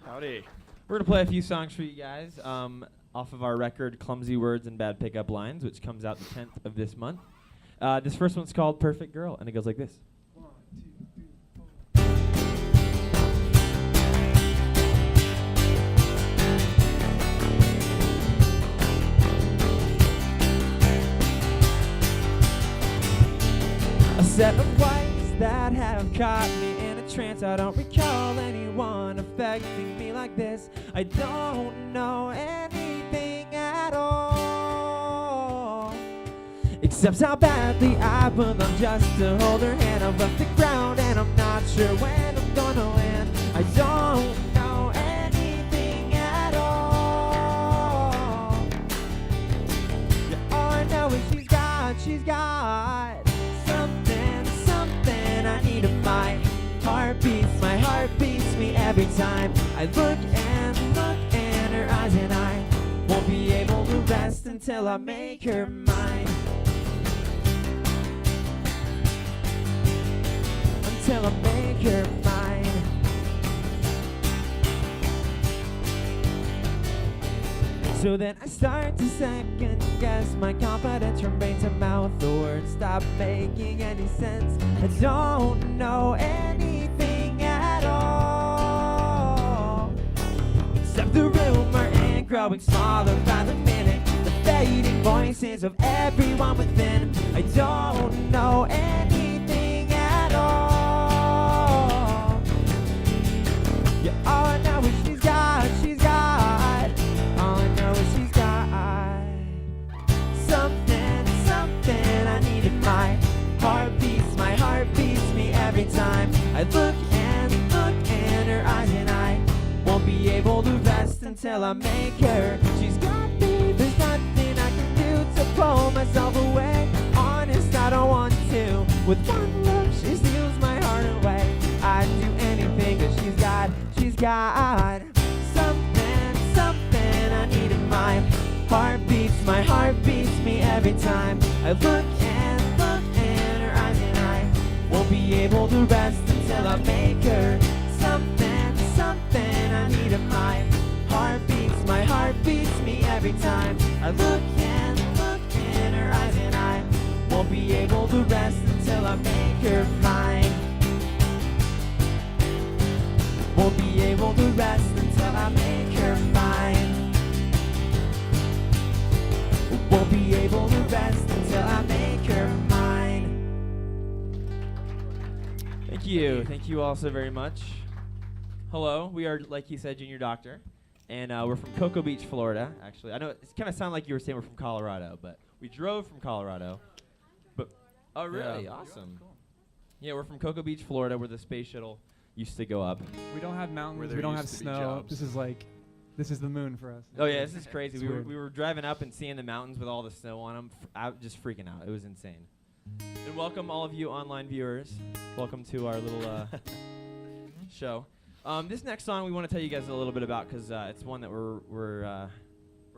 Howdy. We're going to play a few songs for you guys off of our record, Clumsy Words and Bad Pickup Lines, which comes out the 10th of this month. This first one's called Perfect Girl, and it goes like this. 1, 2, 3, 4. A set of lights that have caught me in a trance. I don't recall anyone affecting me like this. I don't know anything at all, except how badly I would love just to hold her hand. I've left the ground and I'm not sure when I'm gonna land. I don't know anything at all. Yeah, all I know is she's got something I need in my heart beats me every time I look in her eyes, and I won't be able to rest until I make her mine. Until I make her mine. So then I start to second guess my confidence from brain to mouth. The words stop making any sense. I don't know anything at all, except the rumor and growing smaller by the minute, the fading voices of everyone within. I don't know anything at all. Yeah, all I know is she's got. All I know is she's got something I need in my heart beats me every time I look in her eyes, and I won't be able to rest until I make her. She's got me, there's nothing I can do to pull myself away. Honest, I don't want to. With one look, she steals my heart away. I'd do anything, 'cause she's got something I need in my heart beats me every time I look in her eyes, and I won't be able to rest until I make her. Something I need in my heart beats me every time I look in her eyes, and I won't be able to rest until I make her mine. Won't be able to rest until I make her mine. Won't be able to rest until I make her mine. Thank you all so very much. Hello, we are, like he said, Junior Doctor, and we're from Cocoa Beach, Florida, actually. I know it kind of sounded like you were saying we're from Colorado, but we drove from Colorado. But oh, really? Yeah. Awesome. Yeah, we're from Cocoa Beach, Florida, where the space shuttle used to go up. We don't have Where mountains. there We don't have used to be snow. jobs. This is the moon for us. Oh yeah, this is crazy. It's We weird. were driving up and seeing the mountains with all the snow on them, just freaking out. It was insane. And welcome all of you online viewers. Welcome to our little show. This next song we want to tell you guys a little bit about, because it's one that we're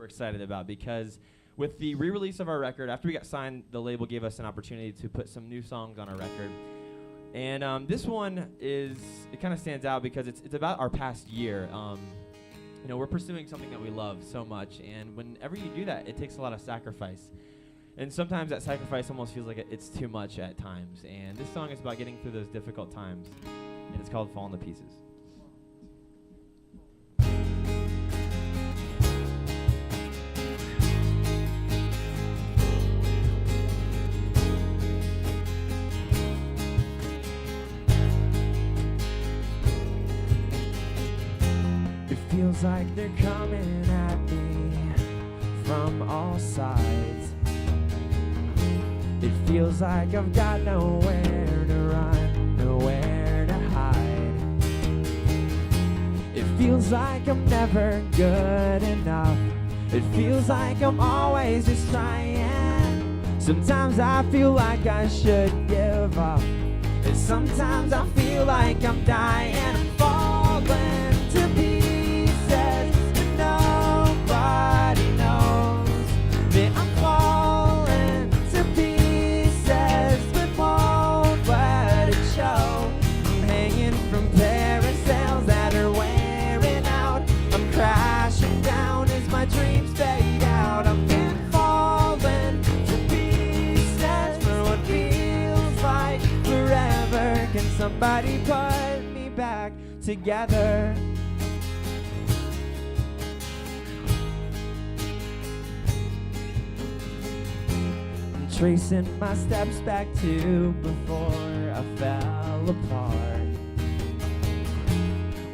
excited about, because with the re-release of our record, after we got signed, the label gave us an opportunity to put some new songs on our record. And this one it kind of stands out because it's about our past year. You know, we're pursuing something that we love so much, and whenever you do that, it takes a lot of sacrifice. And sometimes that sacrifice almost feels like it's too much at times. And this song is about getting through those difficult times, and it's called Falling to Pieces. Feels like they're coming at me from all sides. It feels like I've got nowhere to run, nowhere to hide. It feels like I'm never good enough. It feels like I'm always just trying. Sometimes I feel like I should give up, and sometimes I feel like I'm dying. I'm falling to pieces. Nobody knows that I'm falling to pieces, but won't let it show. I'm hanging from parasails that are wearing out. somebody put me back together. I'm tracing my steps back to before I fell apart.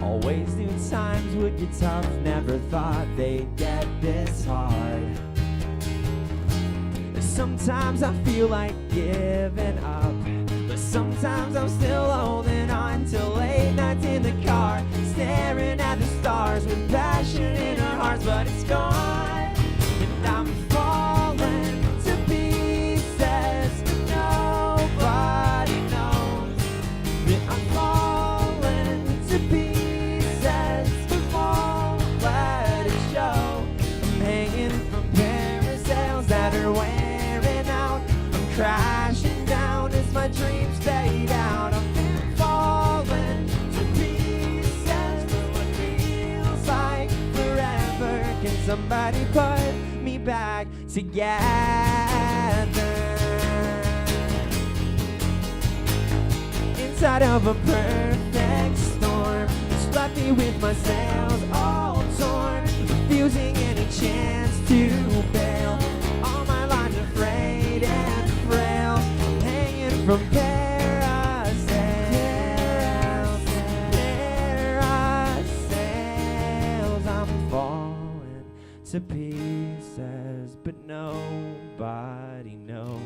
Always knew times would get tough, never thought they'd get this hard. Sometimes I feel like giving up, but sometimes I'm still holding on till late nights in the car, staring at the stars with passion in our hearts, but it's gone, and I'm falling to pieces, but nobody knows that I'm falling to pieces, but won't let it show. I'm hanging from parasails that are wearing out, I'm crashing down as my dreams fade out. I've been falling to pieces for what feels like forever. Can somebody put me back together? Inside of a perfect storm, it's left me with my sails all torn, refusing any chance to bail. All my lives afraid and frail, hanging from parasails. I'm falling to pieces, but nobody knows.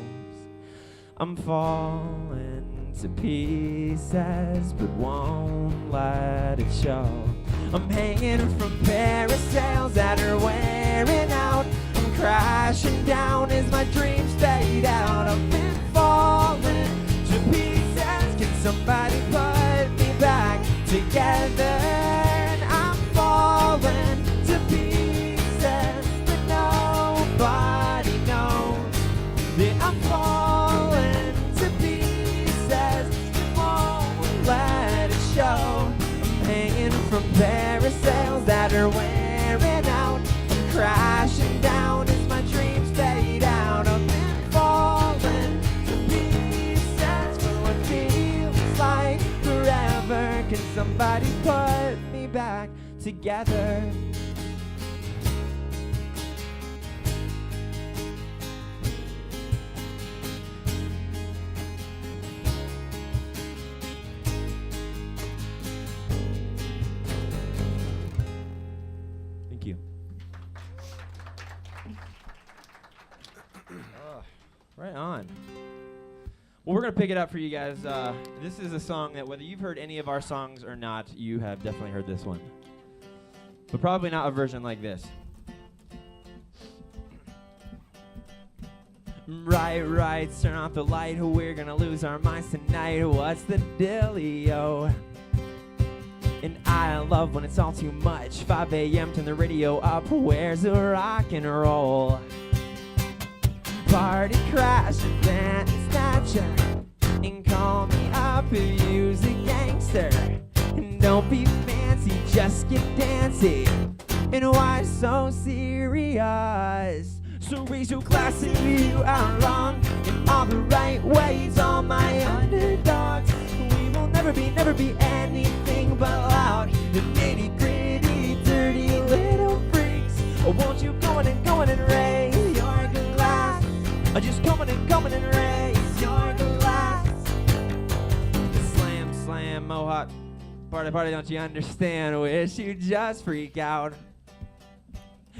I'm falling to pieces, but won't let it show. I'm hanging from parasails that are wearing out, I'm crashing down as my dreams fade out. I've been falling to pieces. Can somebody put me back together? And I'm falling to pieces, but nobody knows that I'm falling to pieces, but won't let it show. I'm hanging from parasails that are wearing out, I'm crashing down as my dreams fade out. I've been falling to pieces for what feels like forever. Can somebody put me back together? Thank you. Right on. Well, we're going to pick it up for you guys. This is a song that whether you've heard any of our songs or not, you have definitely heard this one. But probably not a version like this. Right, turn off the light. We're going to lose our minds tonight. What's the dealio? And I love when it's all too much. 5 a.m. turn the radio up. Where's the rock and roll? Party crasher, then snatcher, and call me up if you's a gangster. And don't be fancy, just get dancy. And why so serious? So raise your glass if you are wrong in all the right ways. All my underdogs, we will never be anything but loud. The nitty gritty, dirty little freaks. Or won't you go on and raise your glass? Or just come on and raise your glass. Slam, mohawk, party, don't you understand? Wish you just freak out.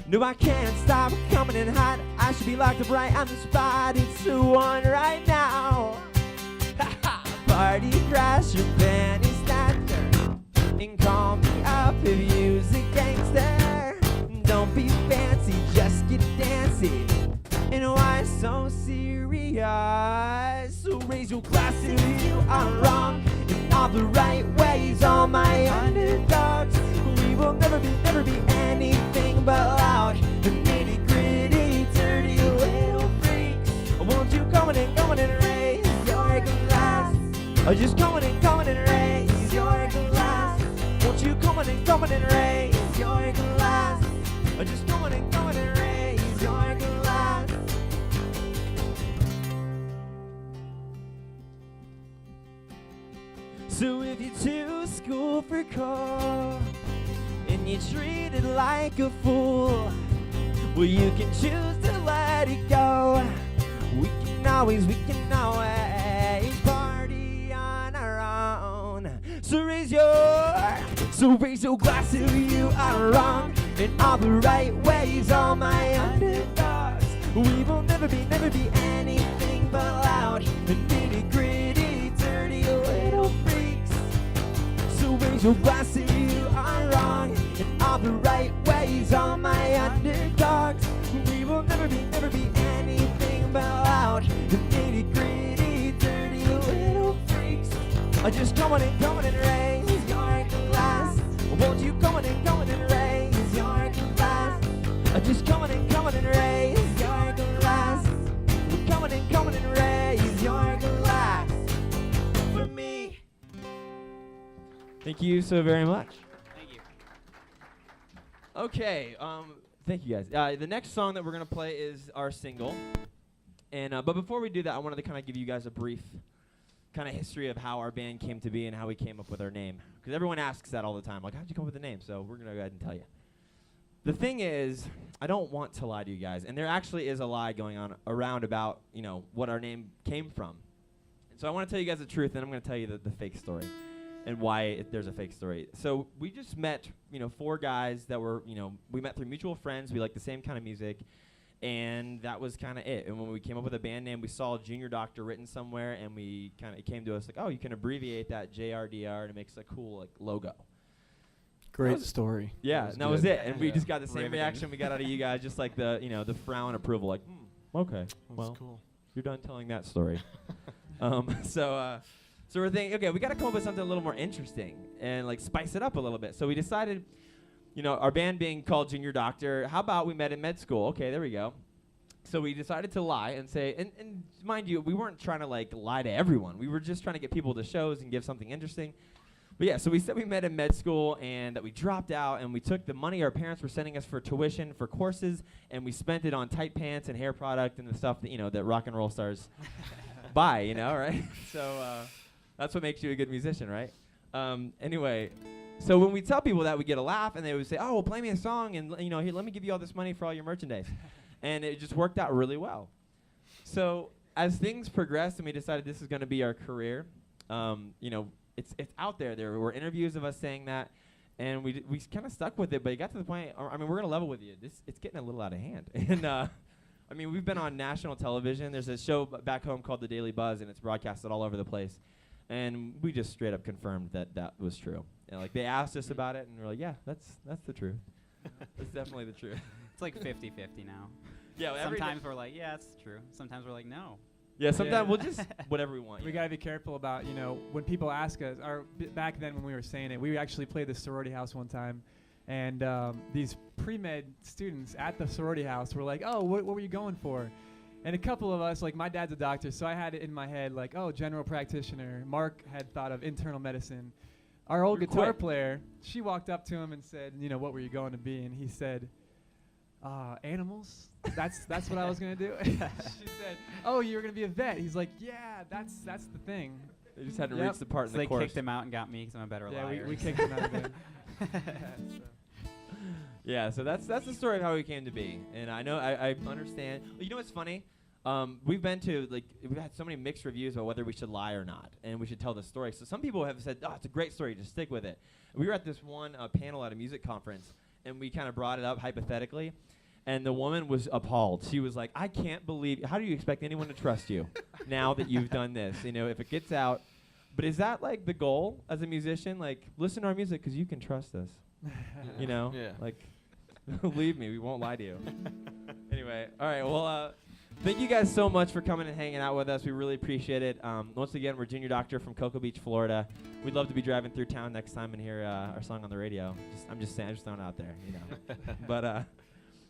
No, I can't stop coming in hot. I should be locked up right on the spot. It's the one right now. Party crasher, panty snatcher, and call me up if you's a gangster. Don't be fancy, just get dancy. And why so serious? So raise your glass if you are wrong in all the right ways. All my underdogs, we will never be anything but loud. The nitty gritty, dirty little freaks. Won't you come on and raise your glass? Or just come on and raise your glass? Won't you come on and raise your glass? Or just come on and raise your glass? So if for coal, and you're treated like a fool. Well, you can choose to let it go. We can always party on our own. So raise your glass if you are wrong in all the right ways. All my underdogs, we will never be anything but loud and nitty gritty, dirty little freaks. So raise your glass if you are wrong in all the right ways. All my underdogs, we will never be anything but loud and nitty gritty, dirty little freaks. Just come on and raise your glass. Won't you come on and raise your glass? Just come on and raise your glass. Come on and raise your glass for me. Thank you so very much. Thank you. Okay, thank you guys. The next song that we're gonna play is our single, and but before we do that, I wanted to kind of give you guys a brief kind of history of how our band came to be and how we came up with our name, because everyone asks that all the time, like, how'd you come up with the name? So we're gonna go ahead and tell you. The thing is, I don't want to lie to you guys, and there actually is a lie going on around about, you know, what our name came from. And so I want to tell you guys the truth, and I'm going to tell you the fake story and why there's a fake story. So we just met, you know, 4 guys that were, you know, we met through mutual friends. We liked the same kind of music, and that was kind of it. And when we came up with a band name, we saw Junior Doctor written somewhere, and we kind of came to us like, oh, you can abbreviate that JRDR, and it makes a cool like logo. Great story. Yeah, and that was it. And we Yeah. just got the same Riveting. reaction we got out of you guys, just like the, you know, the frown approval, like, okay, well, That's cool. you're done telling that story. So we're thinking, okay, we got to come up with something a little more interesting and like spice it up a little bit. So we decided, you know, our band being called Junior Doctor, how about we met in med school? Okay, there we go. So we decided to lie and say, and mind you, we weren't trying to like lie to everyone. We were just trying to get people to shows and give something interesting. But yeah, so we said we met in med school and that we dropped out, and we took the money our parents were sending us for tuition for courses, and we spent it on tight pants and hair product and the stuff that, you know, that rock and roll stars buy, you know, right? So that's what makes you a good musician, right? Anyway, so when we tell people that, we get a laugh, and they would say, oh, well, play me a song, and you know, here, let me give you all this money for all your merchandise. And it just worked out really well. So as things progressed and we decided this is going to be our career, you know, it's out there. There were interviews of us saying that, and we kind of stuck with it. But it got to the point. I mean, we're gonna level with you. It's getting a little out of hand. And I mean, we've been on national television. There's a show back home called The Daily Buzz, and it's broadcasted all over the place. And we just straight up confirmed that that was true. And like they asked us about it, and we're like, yeah, that's the truth. That's definitely the truth. It's like 50-50 now. Yeah. Every Sometimes we're like, yeah, it's true. Sometimes we're like, no. yeah. Sometimes Yeah. we'll just whatever we want. We yeah. got to be careful about, you know, when people ask us, or back then when we were saying it, we actually played the sorority house one time, and these pre-med students at the sorority house were like, oh, what were you going for? And a couple of us, like my dad's a doctor, so I had it in my head like, oh, general practitioner. Mark had thought of internal medicine. Our old You're guitar quick. player, she walked up to him and said, you know, what were you going to be? And he said, animals. That's what I was gonna do. She said, "Oh, you were gonna be a vet." He's like, "Yeah, that's the thing." They just hadn't Yep. reached the part So in they the course. kicked him out and got me because I'm a better Yeah, liar. we kicked him out of bed. Yeah, so that's the story of how we came to be, and I know I understand. Well, you know what's funny? We've had so many mixed reviews about whether we should lie or not, and we should tell the story. So some people have said, "Oh, it's a great story, just stick with it." We were at this one panel at a music conference, and we kind of brought it up hypothetically, and the woman was appalled. She was like, "I can't believe. How do you expect anyone to trust you now that you've done this? You know, if it gets out." But is that like the goal as a musician? Like, listen to our music because you can trust us. You know, Yeah. like, believe me, we won't lie to you. Anyway, all right. Well, thank you guys so much for coming and hanging out with us. We really appreciate it. Once again, we're Junior Doctor from Cocoa Beach, Florida. We'd love to be driving through town next time and hear our song on the radio. I'm just saying, I'm just throwing it out there, you know. But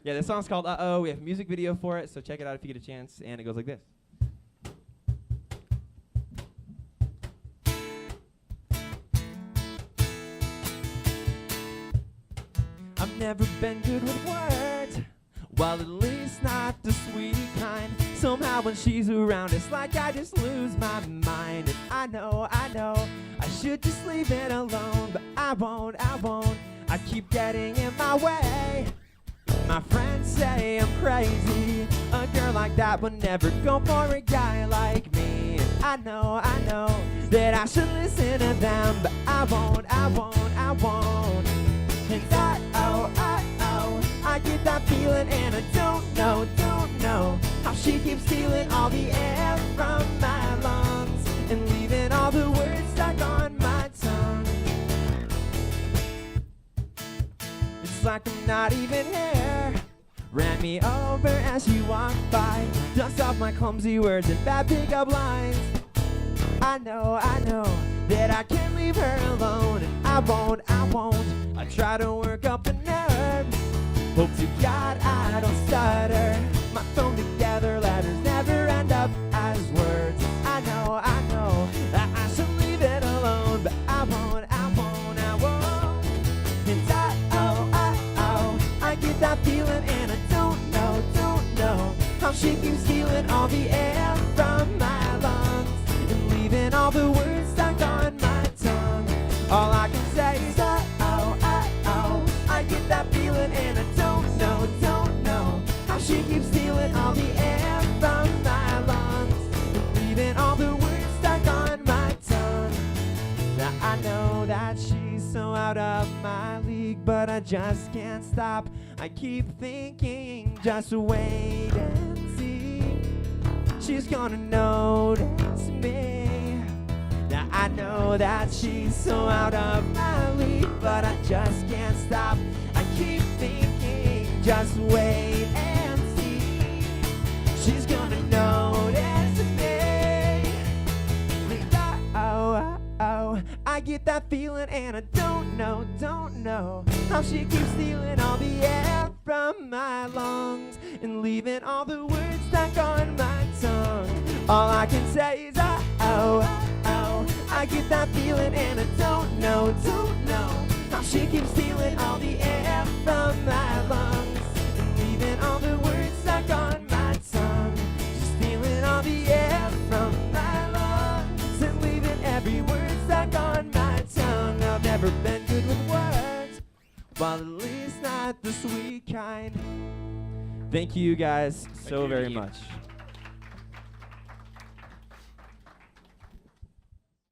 yeah, this song's called Uh-Oh. We have a music video for it, so check it out if you get a chance. And it goes like this. I've never been good with words, well, at least not the sweet kind. Somehow when she's around, it's like I just lose my mind. And I know, I should just leave it alone, but I won't. I keep getting in my way. My friends say I'm crazy. A girl like that would never go for a guy like me. And I know that I should listen to them, but I won't. And I get that feeling, and I don't know how she keeps stealing all the air from my lungs and leaving all the words stuck on my tongue. It's like I'm not even here. Ran me over as she walked by. Dust off my clumsy words and bad pickup lines. I know that I can't leave her alone, and I won't. I try to work up a nerve. Hope to God I don't stutter. My phone together, letters never end up as words. I know that I should leave it alone, but I won't. And I get that feeling, and I don't know how she keeps stealing all the air from my lungs and leaving all the words stuck on my tongue. All I can say is I get that feeling, and I don't know how she keeps stealing all the air from my lungs and leaving all the words stuck on my tongue. Now I know that she's so out of my league, but I just can't stop. I keep thinking, just wait and see. She's gonna notice me. Now I know that she's so out of my league, but I just can't stop. I keep thinking, just wait and see. She's gonna notice me. I get that feeling, and I don't know how she keeps stealing all the air from my lungs and leaving all the words stuck on my tongue. All I can say is I get that feeling, and I don't know how she keeps stealing all the air from my lungs and leaving all the words stuck on my tongue. She's stealing all the air from my lungs and leaving every word stuck on my tongue. I've never been good with words, well, at least not the sweet kind. Thank you guys so very much.